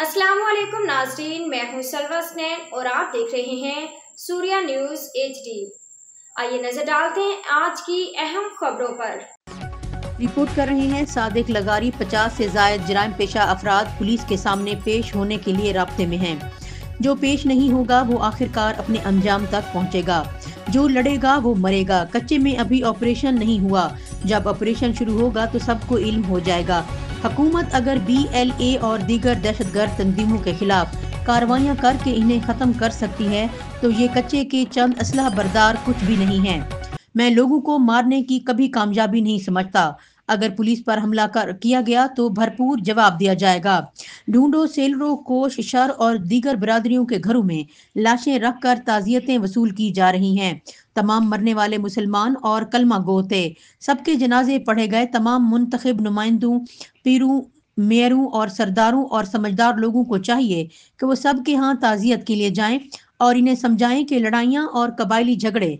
अस्सलाम वालेकुम नाज़रीन, मैं हूं सलवा स्नैन और आप देख रहे हैं सूर्या न्यूज़ HD। आइए नजर डालते हैं आज की अहम खबरों पर। रिपोर्ट कर रहे हैं सादिक लगारी। 50 से जायद जराइम पेशा अफराद पुलिस के सामने पेश होने के लिए राब्ते में हैं। जो पेश नहीं होगा वो आखिरकार अपने अंजाम तक पहुंचेगा। जो लड़ेगा वो मरेगा। कच्चे में अभी ऑपरेशन नहीं हुआ, जब ऑपरेशन शुरू होगा तो सबको इल्म हो जाएगा। हुकूमत अगर BLA और दीगर दहशतगर्द तंजीमों के खिलाफ कार्रवाइयाँ करके इन्हें ख़त्म कर सकती है तो ये कच्चे के चंद असलहा बरदार कुछ भी नहीं हैं। मैं लोगों को मारने की कभी कामयाबी नहीं समझता। अगर पुलिस पर हमला किया गया तो भरपूर जवाब दिया जाएगा। ढूंढो सेलरो, कोश, शर और दीगर बरादरियों के घरों में लाशें रखकर ताज़ियतें वसूल की जा रही हैं। तमाम मरने वाले मुसलमान और कलमा गो थे। सबके जनाजे पढ़े गए। तमाम मुंतखब नुमाइंदों, पीरों, मेयरों और सरदारों और समझदार लोगों को चाहिए कि वो सबके यहाँ ताज़ियत के लिए जाएं और इन्हें समझाएं कि लड़ाइयाँ और कबायली झगड़े